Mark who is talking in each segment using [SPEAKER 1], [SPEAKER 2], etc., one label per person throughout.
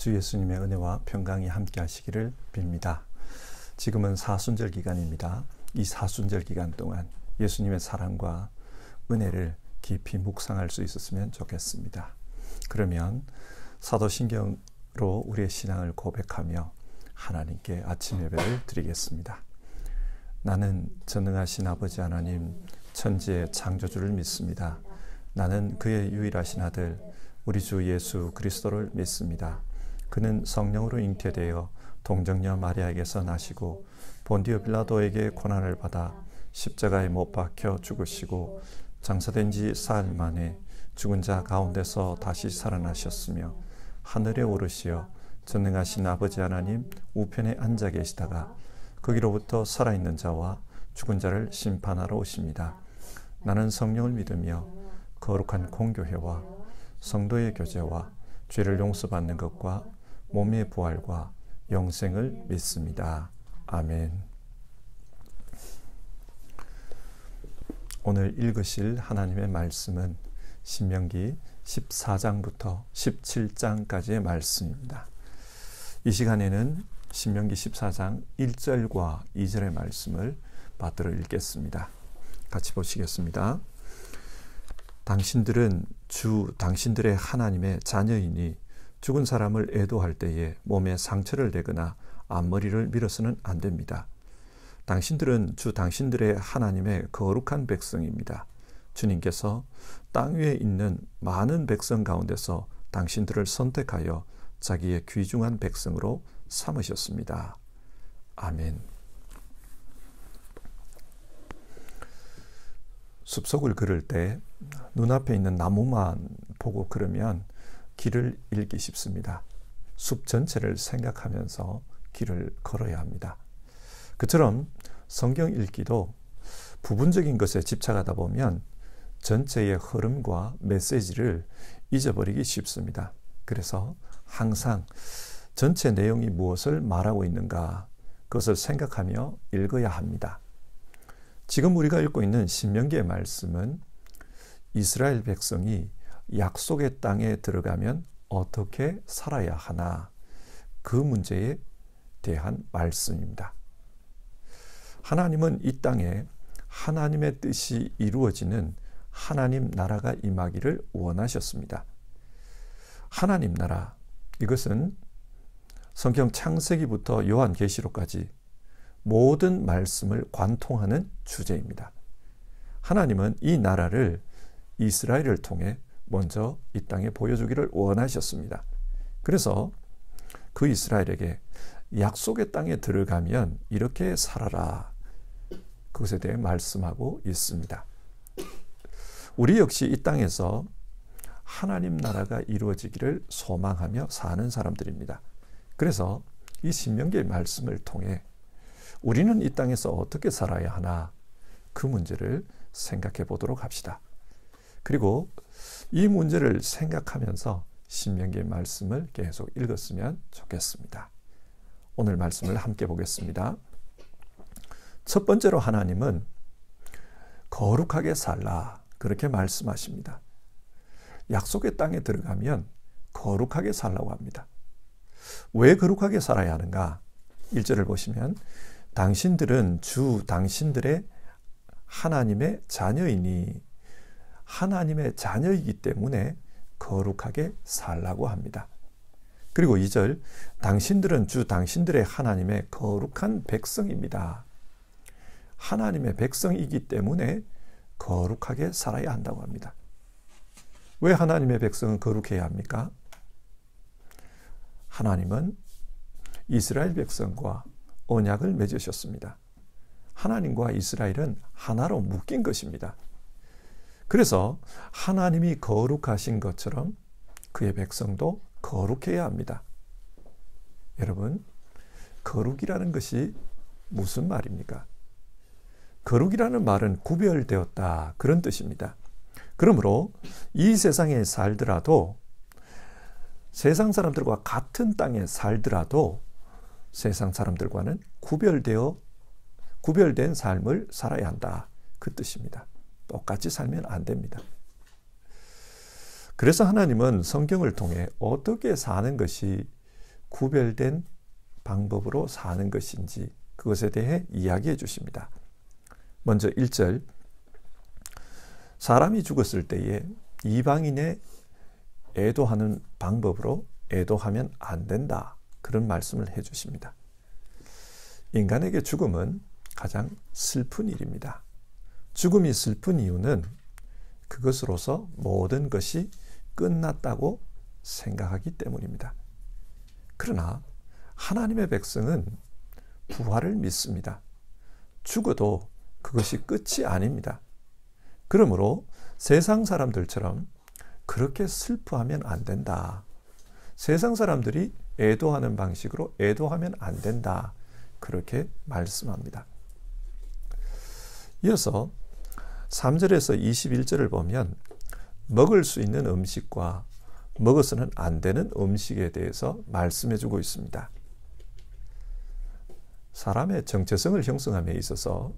[SPEAKER 1] 주 예수님의 은혜와 평강이 함께 하시기를 빕니다. 지금은 사순절 기간입니다. 이 사순절 기간 동안 예수님의 사랑과 은혜를 깊이 묵상할 수 있었으면 좋겠습니다. 그러면 사도신경으로 우리의 신앙을 고백하며 하나님께 아침 예배를 드리겠습니다. 나는 전능하신 아버지 하나님 천지의 창조주를 믿습니다. 나는 그의 유일하신 아들 우리 주 예수 그리스도를 믿습니다. 그는 성령으로 잉태되어 동정녀 마리아에게서 나시고 본디오 빌라도에게 고난을 받아 십자가에 못 박혀 죽으시고 장사된 지 사흘 만에 죽은 자 가운데서 다시 살아나셨으며 하늘에 오르시어 전능하신 아버지 하나님 우편에 앉아 계시다가 거기로부터 살아있는 자와 죽은 자를 심판하러 오십니다. 나는 성령을 믿으며 거룩한 공교회와 성도의 교제와 죄를 용서받는 것과 몸의 부활과 영생을 믿습니다. 아멘. 오늘 읽으실 하나님의 말씀은 신명기 14장부터 17장까지의 말씀입니다. 이 시간에는 신명기 14장 1절과 2절의 말씀을 받들어 읽겠습니다. 같이 보시겠습니다. 당신들은 당신들의 하나님의 자녀이니 죽은 사람을 애도할 때에 몸에 상처를 내거나 앞머리를 밀어서는 안 됩니다. 당신들은 당신들의 하나님의 거룩한 백성입니다. 주님께서 땅 위에 있는 많은 백성 가운데서 당신들을 선택하여 자기의 귀중한 백성으로 삼으셨습니다. 아멘. 숲속을 걸을 때 눈앞에 있는 나무만 보고 걸으면 길을 잃기 쉽습니다. 숲 전체를 생각하면서 길을 걸어야 합니다. 그처럼 성경 읽기도 부분적인 것에 집착하다 보면 전체의 흐름과 메시지를 잊어버리기 쉽습니다. 그래서 항상 전체 내용이 무엇을 말하고 있는가 그것을 생각하며 읽어야 합니다. 지금 우리가 읽고 있는 신명기의 말씀은 이스라엘 백성이 약속의 땅에 들어가면 어떻게 살아야 하나 그 문제에 대한 말씀입니다. 하나님은 이 땅에 하나님의 뜻이 이루어지는 하나님 나라가 임하기를 원하셨습니다. 하나님 나라, 이것은 성경 창세기부터 요한계시록까지 모든 말씀을 관통하는 주제입니다. 하나님은 이 나라를 이스라엘을 통해 먼저 이 땅에 보여주기를 원하셨습니다. 그래서 그 이스라엘에게 약속의 땅에 들어가면 이렇게 살아라. 그것에 대해 말씀하고 있습니다. 우리 역시 이 땅에서 하나님 나라가 이루어지기를 소망하며 사는 사람들입니다. 그래서 이 신명기의 말씀을 통해 우리는 이 땅에서 어떻게 살아야 하나 그 문제를 생각해 보도록 합시다. 그리고 이 문제를 생각하면서 신명기의 말씀을 계속 읽었으면 좋겠습니다. 오늘 말씀을 함께 보겠습니다. 첫 번째로 하나님은 거룩하게 살라 그렇게 말씀하십니다. 약속의 땅에 들어가면 거룩하게 살라고 합니다. 왜 거룩하게 살아야 하는가? 1절을 보시면 당신들은 당신들의 하나님의 자녀이니 하나님의 자녀이기 때문에 거룩하게 살라고 합니다. 그리고 2절 당신들은 당신들의 하나님의 거룩한 백성입니다. 하나님의 백성이기 때문에 거룩하게 살아야 한다고 합니다. 왜 하나님의 백성은 거룩해야 합니까? 하나님은 이스라엘 백성과 언약을 맺으셨습니다. 하나님과 이스라엘은 하나로 묶인 것입니다. 그래서 하나님이 거룩하신 것처럼 그의 백성도 거룩해야 합니다. 여러분, 거룩이라는 것이 무슨 말입니까? 거룩이라는 말은 구별되었다 그런 뜻입니다. 그러므로 이 세상에 살더라도 세상 사람들과 같은 땅에 살더라도 세상 사람들과는 구별된 삶을 살아야 한다 그 뜻입니다. 똑같이 살면 안 됩니다. 그래서 하나님은 성경을 통해 어떻게 사는 것이 구별된 방법으로 사는 것인지 그것에 대해 이야기해 주십니다. 먼저 1절, 사람이 죽었을 때에 이방인의 애도하는 방법으로 애도하면 안 된다. 그런 말씀을 해 주십니다. 인간에게 죽음은 가장 슬픈 일입니다. 죽음이 슬픈 이유는 그것으로서 모든 것이 끝났다고 생각하기 때문입니다. 그러나 하나님의 백성은 부활을 믿습니다. 죽어도 그것이 끝이 아닙니다. 그러므로 세상 사람들처럼 그렇게 슬퍼하면 안 된다. 세상 사람들이 애도하는 방식으로 애도하면 안 된다. 그렇게 말씀합니다. 이어서 3절에서 21절을 보면 먹을 수 있는 음식과 먹어서는 안 되는 음식에 대해서 말씀해 주고 있습니다. 사람의 정체성을 형성함에 있어서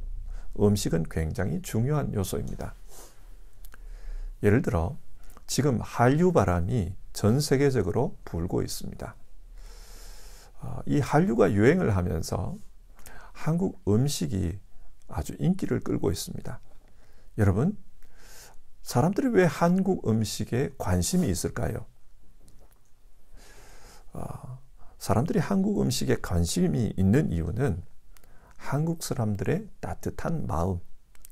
[SPEAKER 1] 음식은 굉장히 중요한 요소입니다. 예를 들어 지금 한류 바람이 전 세계적으로 불고 있습니다. 이 한류가 유행을 하면서 한국 음식이 아주 인기를 끌고 있습니다. 여러분, 사람들이 왜 한국 음식에 관심이 있을까요? 사람들이 한국 음식에 관심이 있는 이유는 한국 사람들의 따뜻한 마음,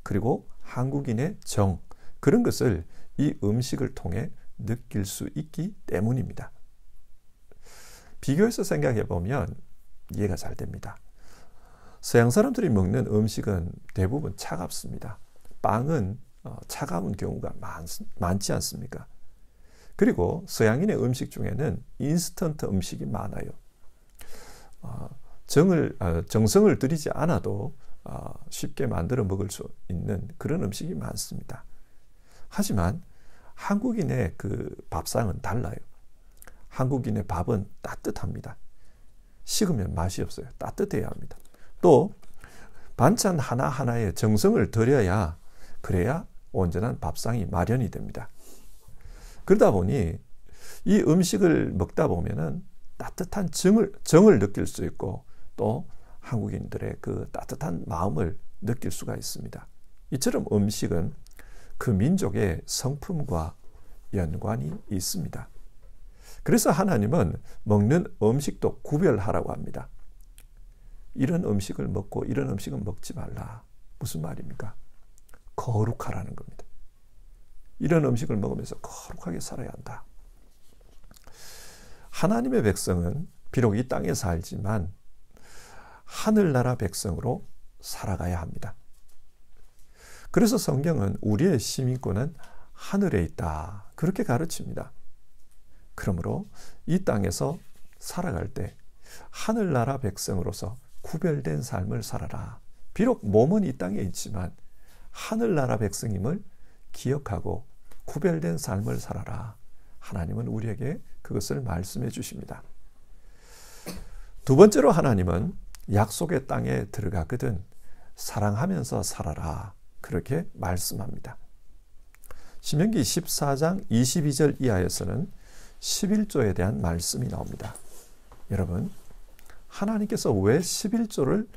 [SPEAKER 1] 그리고 한국인의 정, 그런 것을 이 음식을 통해 느낄 수 있기 때문입니다. 비교해서 생각해 보면 이해가 잘 됩니다. 서양 사람들이 먹는 음식은 대부분 차갑습니다. 빵은 차가운 경우가 많지 않습니까? 그리고 서양인의 음식 중에는 인스턴트 음식이 많아요. 정성을 들이지 않아도 쉽게 만들어 먹을 수 있는 그런 음식이 많습니다. 하지만 한국인의 그 밥상은 달라요. 한국인의 밥은 따뜻합니다. 식으면 맛이 없어요. 따뜻해야 합니다. 또 반찬 하나하나에 정성을 들여야 그래야 온전한 밥상이 마련이 됩니다. 그러다 보니 이 음식을 먹다 보면은 따뜻한 정을 느낄 수 있고 또 한국인들의 그 따뜻한 마음을 느낄 수가 있습니다. 이처럼 음식은 그 민족의 성품과 연관이 있습니다. 그래서 하나님은 먹는 음식도 구별하라고 합니다. 이런 음식을 먹고 이런 음식은 먹지 말라. 무슨 말입니까? 거룩하라는 겁니다. 이런 음식을 먹으면서 거룩하게 살아야 한다. 하나님의 백성은 비록 이 땅에 살지만 하늘나라 백성으로 살아가야 합니다. 그래서 성경은 우리의 시민권은 하늘에 있다. 그렇게 가르칩니다. 그러므로 이 땅에서 살아갈 때 하늘나라 백성으로서 구별된 삶을 살아라. 비록 몸은 이 땅에 있지만 하늘나라 백성임을 기억하고 구별된 삶을 살아라. 하나님은 우리에게 그것을 말씀해 주십니다. 두 번째로 하나님은 약속의 땅에 들어가거든 사랑하면서 살아라. 그렇게 말씀합니다. 신명기 14장 22절 이하에서는 11조에 대한 말씀이 나옵니다. 여러분, 하나님께서 왜 11조를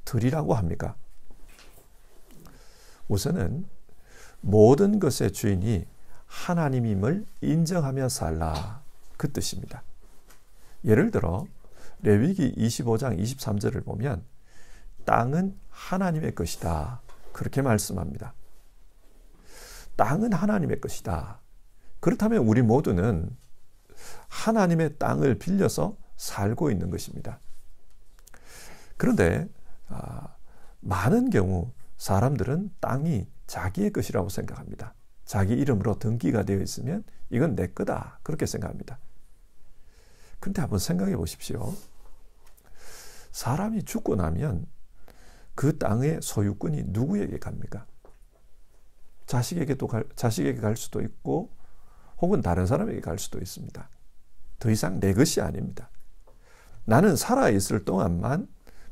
[SPEAKER 1] 드리라고 합니까? 우선은 모든 것의 주인이 하나님임을 인정하며 살라. 그 뜻입니다. 예를 들어 레위기 25장 23절을 보면 땅은 하나님의 것이다. 그렇게 말씀합니다. 땅은 하나님의 것이다. 그렇다면 우리 모두는 하나님의 땅을 빌려서 살고 있는 것입니다. 그런데 많은 경우 사람들은 땅이 자기의 것이라고 생각합니다. 자기 이름으로 등기가 되어 있으면 이건 내 거다. 그렇게 생각합니다. 그런데 한번 생각해 보십시오. 사람이 죽고 나면 그 땅의 소유권이 누구에게 갑니까? 자식에게 갈 수도 있고 혹은 다른 사람에게 갈 수도 있습니다. 더 이상 내 것이 아닙니다. 나는 살아있을 동안만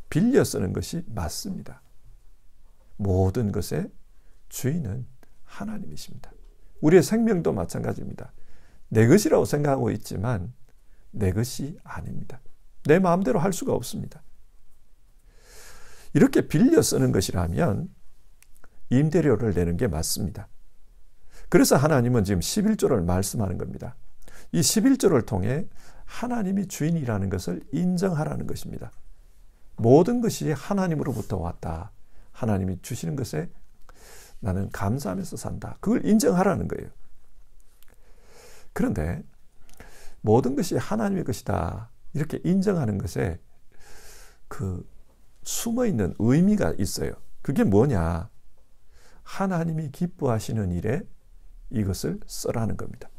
[SPEAKER 1] 빌려 쓰는 것이 맞습니다. 모든 것의 주인은 하나님이십니다. 우리의 생명도 마찬가지입니다. 내 것이라고 생각하고 있지만 내 것이 아닙니다. 내 마음대로 할 수가 없습니다. 이렇게 빌려 쓰는 것이라면 임대료를 내는 게 맞습니다. 그래서 하나님은 지금 11조를 말씀하는 겁니다. 이 11조를 통해 하나님이 주인이라는 것을 인정하라는 것입니다. 모든 것이 하나님으로부터 왔다. 하나님이 주시는 것에 나는 감사하면서 산다. 그걸 인정하라는 거예요. 그런데 모든 것이 하나님의 것이다. 이렇게 인정하는 것에 그 숨어있는 의미가 있어요. 그게 뭐냐? 하나님이 기뻐하시는 일에 이것을 쓰라는 겁니다.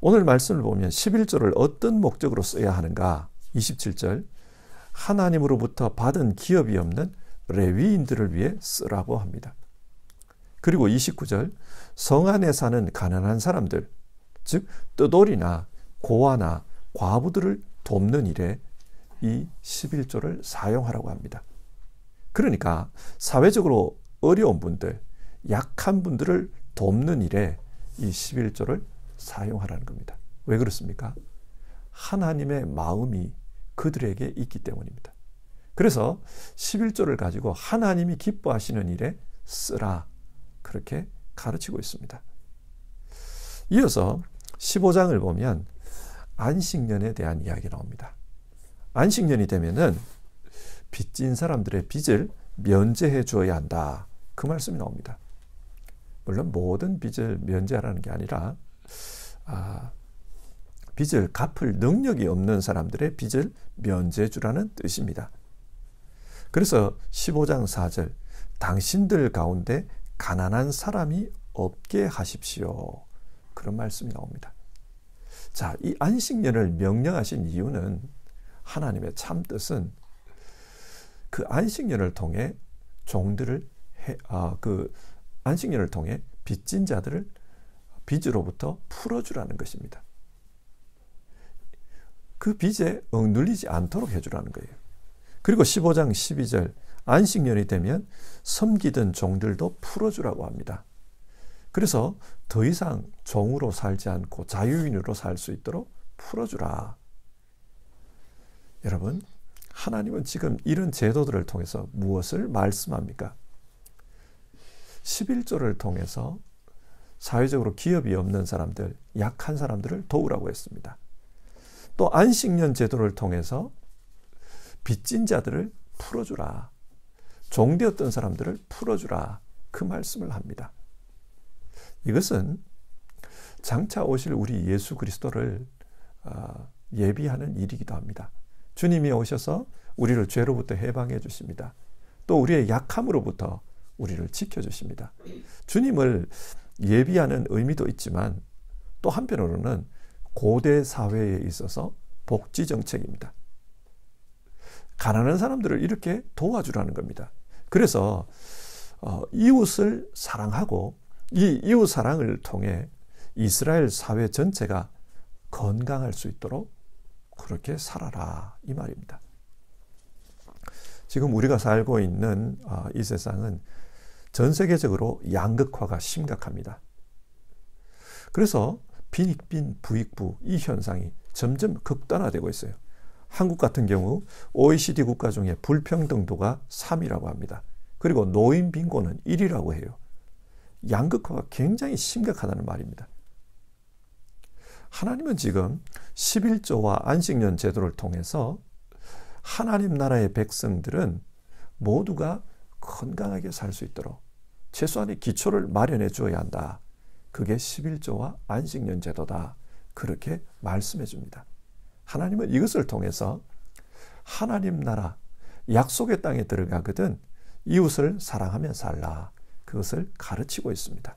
[SPEAKER 1] 오늘 말씀을 보면 11조를 어떤 목적으로 써야 하는가? 27절 하나님으로부터 받은 기업이 없는 레위인들을 위해 쓰라고 합니다. 그리고 29절 성 안에 사는 가난한 사람들, 즉 떠돌이나 고아나 과부들을 돕는 일에 이 11조를 사용하라고 합니다. 그러니까 사회적으로 어려운 분들, 약한 분들을 돕는 일에 이 11조를 사용하라는 겁니다. 왜 그렇습니까? 하나님의 마음이 그들에게 있기 때문입니다. 그래서 11조를 가지고 하나님이 기뻐하시는 일에 쓰라. 그렇게 가르치고 있습니다. 이어서 15장을 보면 안식년에 대한 이야기가 나옵니다. 안식년이 되면은 빚진 사람들의 빚을 면제해 주어야 한다. 그 말씀이 나옵니다. 물론 모든 빚을 면제하라는 게 아니라 빚을 갚을 능력이 없는 사람들의 빚을 면제해 주라는 뜻입니다. 그래서 15장 4절 당신들 가운데 가난한 사람이 없게 하십시오. 그런 말씀이 나옵니다. 자, 이 안식년을 명령하신 이유는 하나님의 참 뜻은 그 안식년을 통해 종들을 그 안식년을 통해 빚진 자들을 빚으로부터 풀어주라는 것입니다. 그 빚에 억눌리지 않도록 해주라는 거예요. 그리고 15장 12절 안식년이 되면 섬기던 종들도 풀어주라고 합니다. 그래서 더 이상 종으로 살지 않고 자유인으로 살 수 있도록 풀어주라. 여러분, 하나님은 지금 이런 제도들을 통해서 무엇을 말씀합니까? 11조를 통해서 사회적으로 기업이 없는 사람들, 약한 사람들을 도우라고 했습니다. 또 안식년 제도를 통해서 빚진 자들을 풀어주라. 종되었던 사람들을 풀어주라. 그 말씀을 합니다. 이것은 장차 오실 우리 예수 그리스도를 예비하는 일이기도 합니다. 주님이 오셔서 우리를 죄로부터 해방해 주십니다. 또 우리의 약함으로부터 우리를 지켜주십니다. 주님을 예비하는 의미도 있지만 또 한편으로는 고대 사회에 있어서 복지 정책입니다. 가난한 사람들을 이렇게 도와주라는 겁니다. 그래서 이웃을 사랑하고 이 이웃 사랑을 통해 이스라엘 사회 전체가 건강할 수 있도록 그렇게 살아라 이 말입니다. 지금 우리가 살고 있는 이 세상은 전 세계적으로 양극화가 심각합니다. 그래서 빈익빈 부익부 이 현상이 점점 극단화되고 있어요. 한국 같은 경우 OECD 국가 중에 불평등도가 3위라고 합니다. 그리고 노인 빈곤은 1위라고 해요. 양극화가 굉장히 심각하다는 말입니다. 하나님은 지금 11조와 안식년 제도를 통해서 하나님 나라의 백성들은 모두가 건강하게 살 수 있도록 최소한의 기초를 마련해 주어야 한다. 그게 11조와 안식년 제도다. 그렇게 말씀해 줍니다. 하나님은 이것을 통해서 하나님 나라 약속의 땅에 들어가거든 이웃을 사랑하며 살라. 그것을 가르치고 있습니다.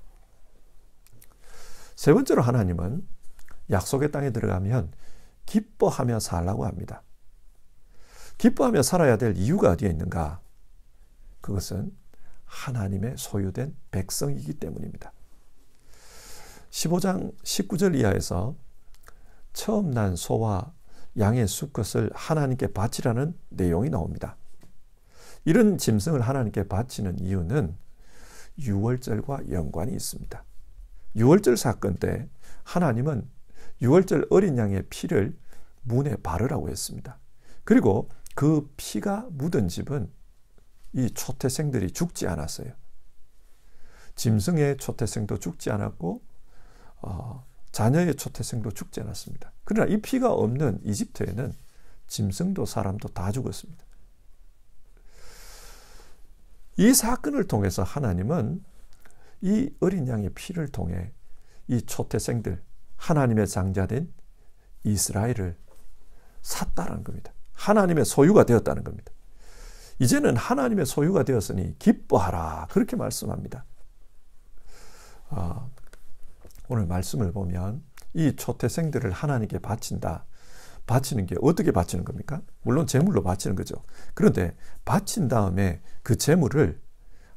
[SPEAKER 1] 세 번째로 하나님은 약속의 땅에 들어가면 기뻐하며 살라고 합니다. 기뻐하며 살아야 될 이유가 어디에 있는가? 그것은 하나님의 소유된 백성이기 때문입니다. 15장 19절 이하에서 처음 난 소와 양의 수컷을 하나님께 바치라는 내용이 나옵니다. 이런 짐승을 하나님께 바치는 이유는 유월절과 연관이 있습니다. 유월절 사건 때 하나님은 유월절 어린 양의 피를 문에 바르라고 했습니다. 그리고 그 피가 묻은 집은 이 초태생들이 죽지 않았어요. 짐승의 초태생도 죽지 않았고 자녀의 초태생도 죽지 않았습니다. 그러나 이 피가 없는 이집트에는 짐승도 사람도 다 죽었습니다. 이 사건을 통해서 하나님은 이 어린 양의 피를 통해 이 초태생들, 하나님의 장자된 이스라엘을 샀다는 겁니다. 하나님의 소유가 되었다는 겁니다. 이제는 하나님의 소유가 되었으니 기뻐하라, 그렇게 말씀합니다. 오늘 말씀을 보면 이 초태생들을 하나님께 바친다. 바치는 게 어떻게 바치는 겁니까? 물론 제물로 바치는 거죠. 그런데 바친 다음에 그 제물을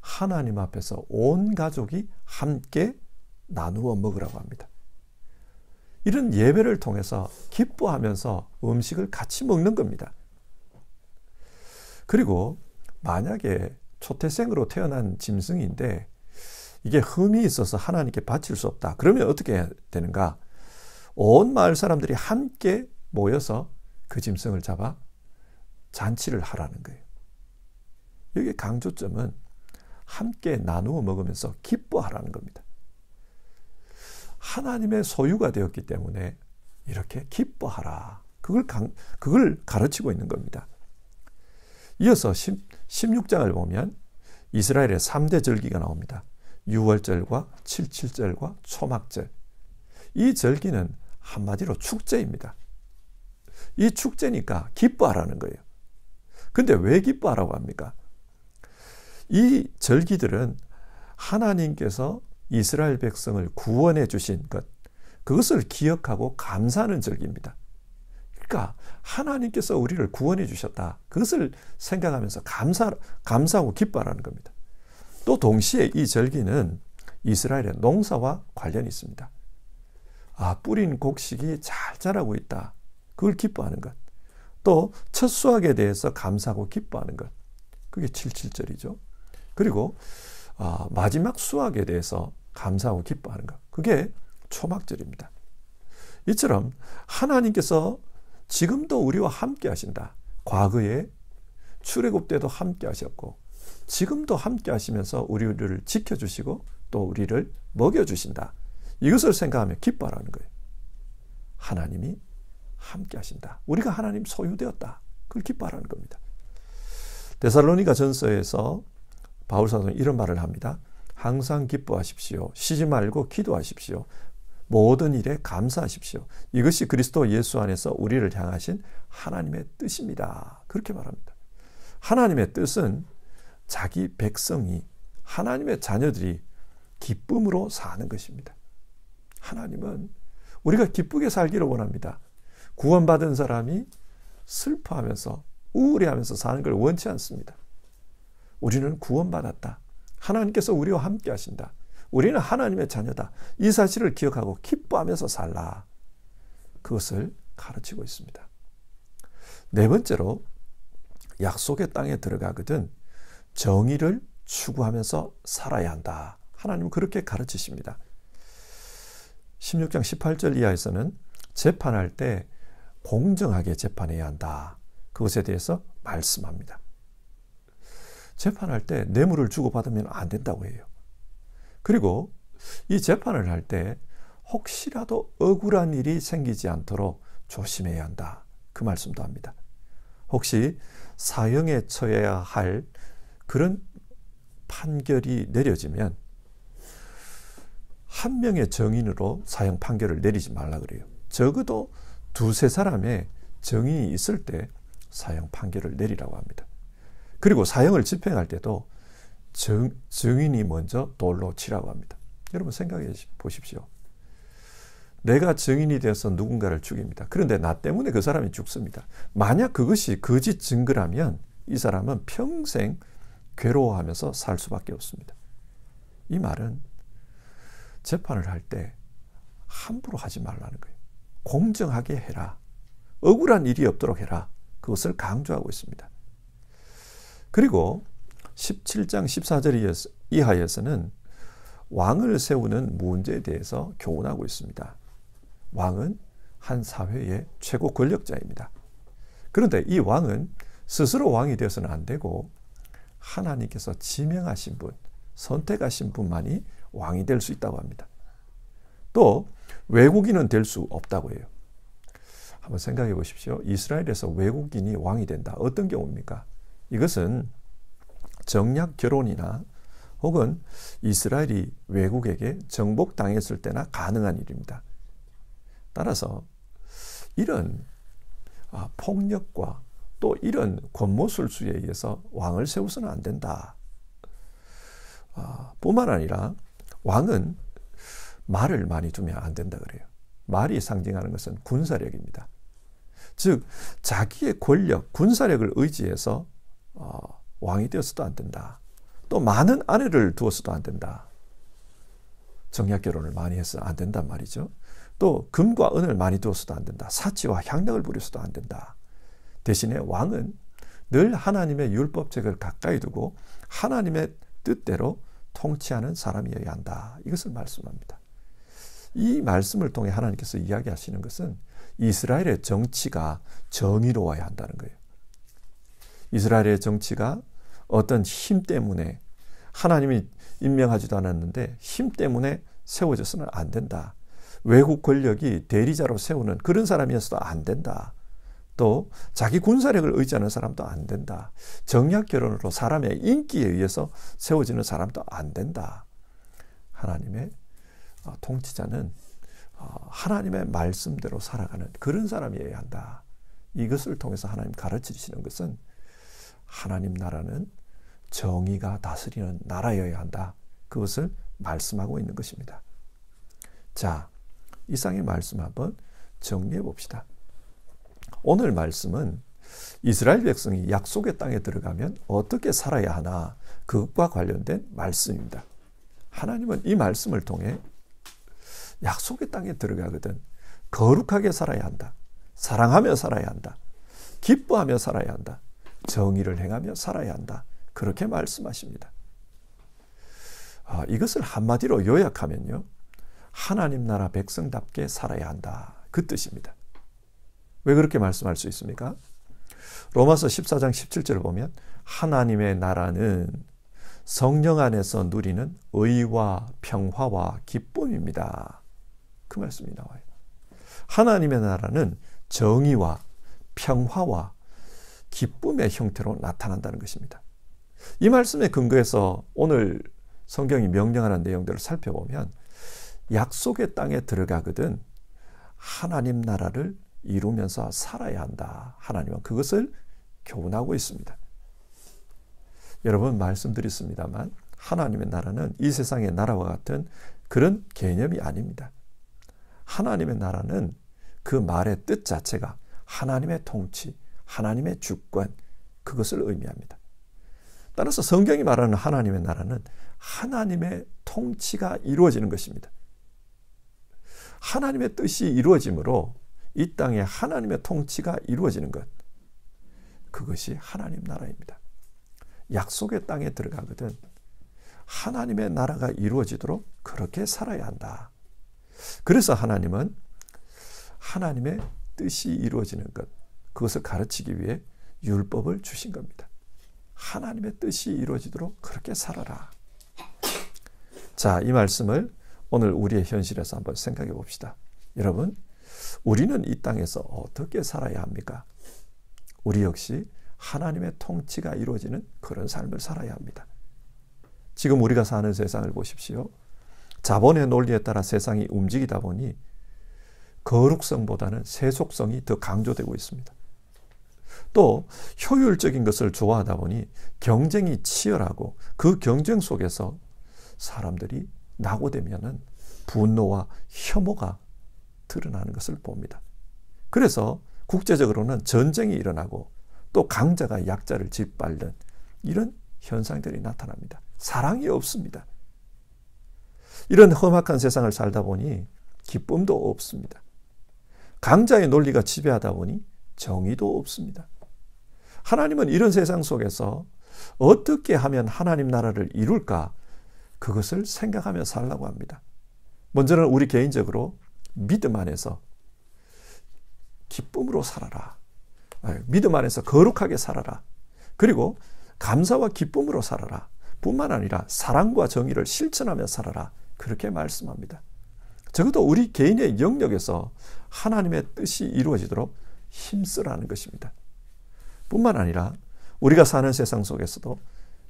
[SPEAKER 1] 하나님 앞에서 온 가족이 함께 나누어 먹으라고 합니다. 이런 예배를 통해서 기뻐하면서 음식을 같이 먹는 겁니다. 그리고 만약에 초태생으로 태어난 짐승인데 이게 흠이 있어서 하나님께 바칠 수 없다. 그러면 어떻게 해야 되는가? 온 마을 사람들이 함께 모여서 그 짐승을 잡아 잔치를 하라는 거예요. 여기 강조점은 함께 나누어 먹으면서 기뻐하라는 겁니다. 하나님의 소유가 되었기 때문에 이렇게 기뻐하라. 그걸 가르치고 있는 겁니다. 이어서 16장을 보면 이스라엘의 3대 절기가 나옵니다. 유월절과 칠칠절과 초막절. 이 절기는 한마디로 축제입니다. 이 축제니까 기뻐하라는 거예요. 근데 왜 기뻐하라고 합니까? 이 절기들은 하나님께서 이스라엘 백성을 구원해 주신 것, 그것을 기억하고 감사하는 절기입니다. 그러니까 하나님께서 우리를 구원해 주셨다. 그것을 생각하면서 감사하고 기뻐하라는 겁니다. 또 동시에 이 절기는 이스라엘의 농사와 관련이 있습니다. 뿌린 곡식이 잘 자라고 있다. 그걸 기뻐하는 것. 또 첫 수확에 대해서 감사하고 기뻐하는 것. 그게 77절이죠. 그리고 마지막 수확에 대해서 감사하고 기뻐하는 것. 그게 초막절입니다. 이처럼 하나님께서 지금도 우리와 함께 하신다. 과거에 출애굽 때도 함께 하셨고 지금도 함께 하시면서 우리를 지켜주시고 또 우리를 먹여주신다. 이것을 생각하며 기뻐하라는 거예요. 하나님이 함께 하신다. 우리가 하나님 소유되었다. 그걸 기뻐하라는 겁니다. 데살로니가 전서에서 바울사도는 이런 말을 합니다. 항상 기뻐하십시오. 쉬지 말고 기도하십시오. 모든 일에 감사하십시오. 이것이 그리스도 예수 안에서 우리를 향하신 하나님의 뜻입니다. 그렇게 말합니다. 하나님의 뜻은 자기 백성이, 하나님의 자녀들이 기쁨으로 사는 것입니다. 하나님은 우리가 기쁘게 살기를 원합니다. 구원받은 사람이 슬퍼하면서 우울해하면서 사는 걸 원치 않습니다. 우리는 구원받았다. 하나님께서 우리와 함께 하신다. 우리는 하나님의 자녀다. 이 사실을 기억하고 기뻐하면서 살라. 그것을 가르치고 있습니다. 네 번째로 약속의 땅에 들어가거든 정의를 추구하면서 살아야 한다. 하나님은 그렇게 가르치십니다. 16장 18절 이하에서는 재판할 때 공정하게 재판해야 한다. 그것에 대해서 말씀합니다. 재판할 때 뇌물을 주고받으면 안 된다고 해요. 그리고 이 재판을 할 때 혹시라도 억울한 일이 생기지 않도록 조심해야 한다. 그 말씀도 합니다. 혹시 사형에 처해야 할 그런 판결이 내려지면 한 명의 정인으로 사형 판결을 내리지 말라 그래요. 적어도 두세 사람의 정인이 있을 때 사형 판결을 내리라고 합니다. 그리고 사형을 집행할 때도 정인이 먼저 돌로 치라고 합니다. 여러분 생각해 보십시오. 내가 정인이 되어서 누군가를 죽입니다. 그런데 나 때문에 그 사람이 죽습니다. 만약 그것이 거짓 증거라면 이 사람은 평생 괴로워하면서 살 수밖에 없습니다. 이 말은 재판을 할 때 함부로 하지 말라는 거예요. 공정하게 해라. 억울한 일이 없도록 해라. 그것을 강조하고 있습니다. 그리고 17장 14절 이하에서는 왕을 세우는 문제에 대해서 교훈하고 있습니다. 왕은 한 사회의 최고 권력자입니다. 그런데 이 왕은 스스로 왕이 되어서는 안 되고 하나님께서 지명하신 분, 선택하신 분만이 왕이 될 수 있다고 합니다. 또 외국인은 될 수 없다고 해요. 한번 생각해 보십시오. 이스라엘에서 외국인이 왕이 된다. 어떤 경우입니까? 이것은 정략 결혼이나 혹은 이스라엘이 외국에게 정복당했을 때나 가능한 일입니다. 따라서 이런 폭력과 또 이런 권모술수에 의해서 왕을 세워서는 안 된다. 뿐만 아니라 왕은 말을 많이 두면 안 된다 그래요. 말이 상징하는 것은 군사력입니다. 즉 자기의 권력, 군사력을 의지해서 왕이 되어서도 안 된다. 또 많은 아내를 두어서도 안 된다. 정략 결혼을 많이 해서 안 된단 말이죠. 또 금과 은을 많이 두어서도 안 된다. 사치와 향락을 부려서도 안 된다. 대신에 왕은 늘 하나님의 율법책을 가까이 두고 하나님의 뜻대로 통치하는 사람이어야 한다. 이것을 말씀합니다. 이 말씀을 통해 하나님께서 이야기하시는 것은 이스라엘의 정치가 정의로워야 한다는 거예요. 이스라엘의 정치가 어떤 힘 때문에 하나님이 임명하지도 않았는데 힘 때문에 세워져서는 안 된다. 외국 권력이 대리자로 세우는 그런 사람이어서도 안 된다. 또 자기 군사력을 의지하는 사람도 안 된다. 정략 결혼으로 사람의 인기에 의해서 세워지는 사람도 안 된다. 하나님의 통치자는 하나님의 말씀대로 살아가는 그런 사람이어야 한다. 이것을 통해서 하나님 가르치시는 것은 하나님 나라는 정의가 다스리는 나라여야 한다. 그것을 말씀하고 있는 것입니다. 자, 이상의 말씀 한번 정리해 봅시다. 오늘 말씀은 이스라엘 백성이 약속의 땅에 들어가면 어떻게 살아야 하나 그것과 관련된 말씀입니다. 하나님은 이 말씀을 통해 약속의 땅에 들어가거든 거룩하게 살아야 한다. 사랑하며 살아야 한다. 기뻐하며 살아야 한다. 정의를 행하며 살아야 한다. 그렇게 말씀하십니다. 이것을 한마디로 요약하면요. 하나님 나라 백성답게 살아야 한다. 그 뜻입니다. 왜 그렇게 말씀할 수 있습니까? 로마서 14장 17절을 보면 하나님의 나라는 성령 안에서 누리는 의와 평화와 기쁨입니다. 그 말씀이 나와요. 하나님의 나라는 정의와 평화와 기쁨의 형태로 나타난다는 것입니다. 이 말씀에 근거해서 오늘 성경이 명령하는 내용들을 살펴보면 약속의 땅에 들어가거든 하나님 나라를 이루면서 살아야 한다. 하나님은 그것을 교훈하고 있습니다. 여러분 말씀드렸습니다만 하나님의 나라는 이 세상의 나라와 같은 그런 개념이 아닙니다. 하나님의 나라는 그 말의 뜻 자체가 하나님의 통치, 하나님의 주권, 그것을 의미합니다. 따라서 성경이 말하는 하나님의 나라는 하나님의 통치가 이루어지는 것입니다. 하나님의 뜻이 이루어짐으로 이 땅에 하나님의 통치가 이루어지는 것, 그것이 하나님 나라입니다. 약속의 땅에 들어가거든 하나님의 나라가 이루어지도록 그렇게 살아야 한다. 그래서 하나님은 하나님의 뜻이 이루어지는 것, 그것을 가르치기 위해 율법을 주신 겁니다. 하나님의 뜻이 이루어지도록 그렇게 살아라. 자, 이 말씀을 오늘 우리의 현실에서 한번 생각해 봅시다. 여러분, 우리는 이 땅에서 어떻게 살아야 합니까? 우리 역시 하나님의 통치가 이루어지는 그런 삶을 살아야 합니다. 지금 우리가 사는 세상을 보십시오. 자본의 논리에 따라 세상이 움직이다 보니 거룩성보다는 세속성이 더 강조되고 있습니다. 또 효율적인 것을 좋아하다 보니 경쟁이 치열하고 그 경쟁 속에서 사람들이 낙오되면은 분노와 혐오가 드러나는 것을 봅니다. 그래서 국제적으로는 전쟁이 일어나고 또 강자가 약자를 짓밟는 이런 현상들이 나타납니다. 사랑이 없습니다. 이런 험악한 세상을 살다 보니 기쁨도 없습니다. 강자의 논리가 지배하다 보니 정의도 없습니다. 하나님은 이런 세상 속에서 어떻게 하면 하나님 나라를 이룰까? 그것을 생각하며 살라고 합니다. 먼저는 우리 개인적으로 믿음 안에서 기쁨으로 살아라. 믿음 안에서 거룩하게 살아라. 그리고 감사와 기쁨으로 살아라. 뿐만 아니라 사랑과 정의를 실천하며 살아라. 그렇게 말씀합니다. 적어도 우리 개인의 영역에서 하나님의 뜻이 이루어지도록 힘쓰라는 것입니다. 뿐만 아니라 우리가 사는 세상 속에서도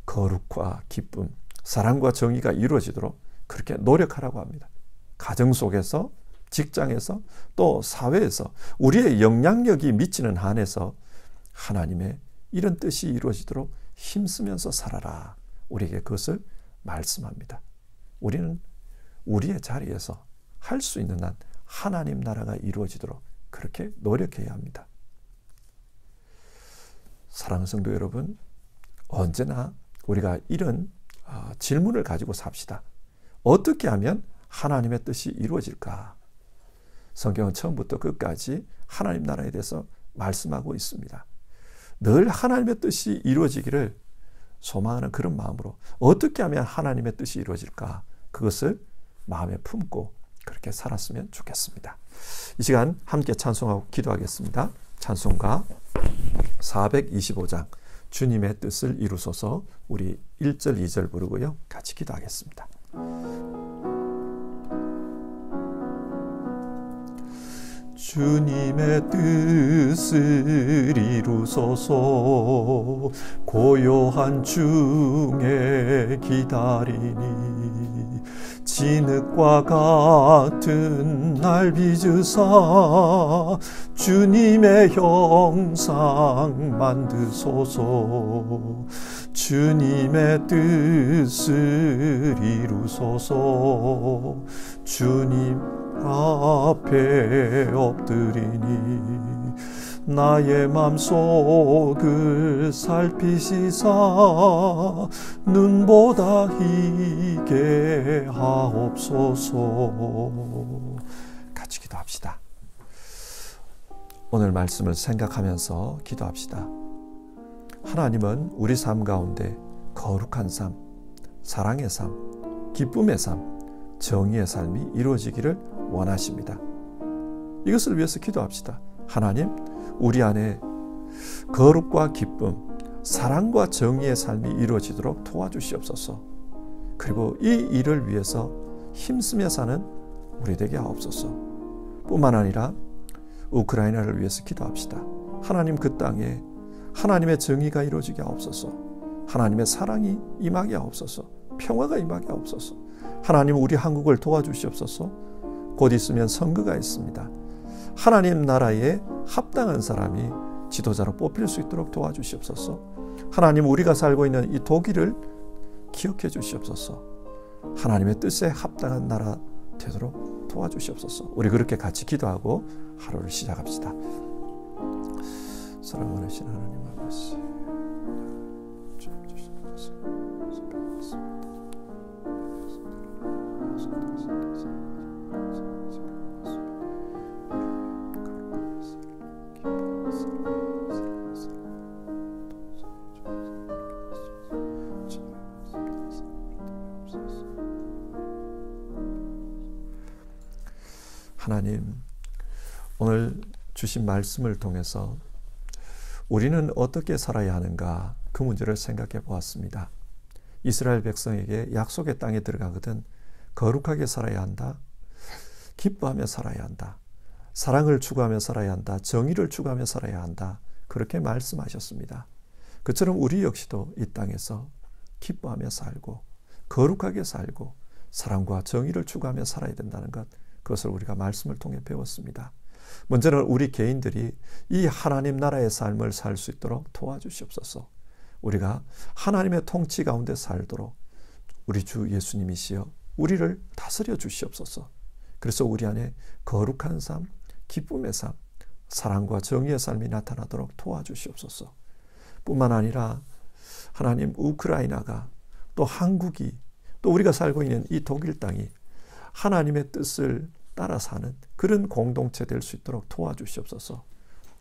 [SPEAKER 1] 거룩과 기쁨, 사랑과 정의가 이루어지도록 그렇게 노력하라고 합니다. 가정 속에서, 직장에서, 또 사회에서 우리의 영향력이 미치는 한에서 하나님의 이런 뜻이 이루어지도록 힘쓰면서 살아라. 우리에게 그것을 말씀합니다. 우리는 우리의 자리에서 할 수 있는 한 하나님 나라가 이루어지도록 그렇게 노력해야 합니다. 사랑하는 성도 여러분, 언제나 우리가 이런 질문을 가지고 삽시다. 어떻게 하면 하나님의 뜻이 이루어질까? 성경은 처음부터 끝까지 하나님 나라에 대해서 말씀하고 있습니다. 늘 하나님의 뜻이 이루어지기를 소망하는 그런 마음으로 어떻게 하면 하나님의 뜻이 이루어질까? 그것을 마음에 품고 그렇게 살았으면 좋겠습니다. 이 시간 함께 찬송하고 기도하겠습니다. 찬송가 425장 주님의 뜻을 이루소서, 우리 1절 2절 부르고요. 같이 기도하겠습니다. 주님의 뜻을 이루소서, 고요한 중에 기다리니 진흙과 같은 날 빚으사 주님의 형상 만드소서. 주님의 뜻을 이루소서. 주님 앞에 엎드리니 나의 맘속을 살피시사 눈보다 희게 하옵소서. 같이 기도합시다. 오늘 말씀을 생각하면서 기도합시다. 하나님은 우리 삶 가운데 거룩한 삶, 사랑의 삶, 기쁨의 삶, 정의의 삶이 이루어지기를 원하십니다. 이것을 위해서 기도합시다. 하나님, 우리 안에 거룩과 기쁨, 사랑과 정의의 삶이 이루어지도록 도와주시옵소서. 그리고 이 일을 위해서 힘쓰며 사는 우리 되게 하옵소서. 뿐만 아니라 우크라이나를 위해서 기도합시다. 하나님, 그 땅에 하나님의 정의가 이루어지게 하옵소서. 하나님의 사랑이 임하게 하옵소서. 평화가 임하게 하옵소서. 하나님, 우리 한국을 도와주시옵소서. 곧 있으면 선거가 있습니다. 하나님 나라에 합당한 사람이 지도자로 뽑힐 수 있도록 도와주시옵소서. 하나님, 우리가 살고 있는 이 독일을 기억해 주시옵소서. 하나님의 뜻에 합당한 나라 되도록 도와주시옵소서. 우리 그렇게 같이 기도하고 하루를 시작합시다. 사랑 많으신 하나님 아버지, 하나님, 오늘 주신 말씀을 통해서 우리는 어떻게 살아야 하는가, 그 문제를 생각해 보았습니다. 이스라엘 백성에게 약속의 땅에 들어가거든 거룩하게 살아야 한다, 기뻐하며 살아야 한다, 사랑을 추구하며 살아야 한다, 정의를 추구하며 살아야 한다, 그렇게 말씀하셨습니다. 그처럼 우리 역시도 이 땅에서 기뻐하며 살고 거룩하게 살고 사랑과 정의를 추구하며 살아야 된다는 것, 그것을 우리가 말씀을 통해 배웠습니다. 먼저는 우리 개인들이 이 하나님 나라의 삶을 살 수 있도록 도와주시옵소서. 우리가 하나님의 통치 가운데 살도록 우리 주 예수님이시여 우리를 다스려 주시옵소서. 그래서 우리 안에 거룩한 삶, 기쁨의 삶, 사랑과 정의의 삶이 나타나도록 도와주시옵소서. 뿐만 아니라 하나님, 우크라이나가, 또 한국이, 또 우리가 살고 있는 이 독일 땅이 하나님의 뜻을 따라 사는 그런 공동체 될 수 있도록 도와주시옵소서.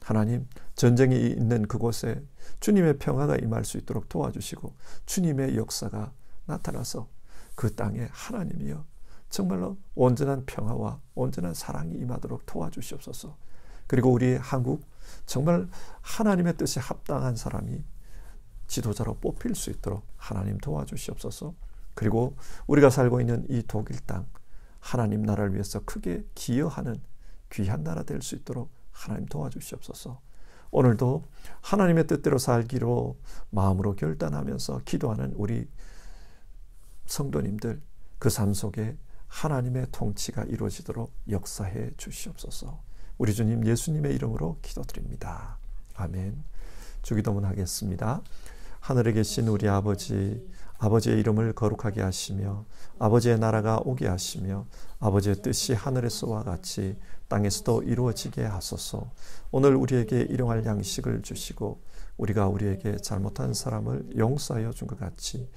[SPEAKER 1] 하나님, 전쟁이 있는 그곳에 주님의 평화가 임할 수 있도록 도와주시고 주님의 역사가 나타나서 그 땅에 하나님이여 정말로 온전한 평화와 온전한 사랑이 임하도록 도와주시옵소서. 그리고 우리 한국 정말 하나님의 뜻에 합당한 사람이 지도자로 뽑힐 수 있도록 하나님 도와주시옵소서. 그리고 우리가 살고 있는 이 독일 땅, 하나님 나라를 위해서 크게 기여하는 귀한 나라 될 수 있도록 하나님 도와주시옵소서. 오늘도 하나님의 뜻대로 살기로 마음으로 결단하면서 기도하는 우리 성도님들, 그 삶 속에 하나님의 통치가 이루어지도록 역사해 주시옵소서. 우리 주님 예수님의 이름으로 기도드립니다. 아멘. 주기도문 하겠습니다. 하늘에 계신 우리 아버지, 아버지의 이름을 거룩하게 하시며 아버지의 나라가 오게 하시며 아버지의 뜻이 하늘에서와 같이 땅에서도 이루어지게 하소서. 오늘 우리에게 일용할 양식을 주시고 우리가 우리에게 잘못한 사람을 용서하여 준 것 같이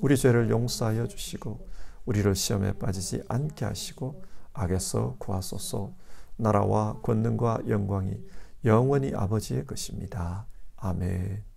[SPEAKER 1] 우리 죄를 용서하여 주시고 우리를 시험에 빠지지 않게 하시고 악에서 구하소서. 나라와 권능과 영광이 영원히 아버지의 것입니다. 아멘.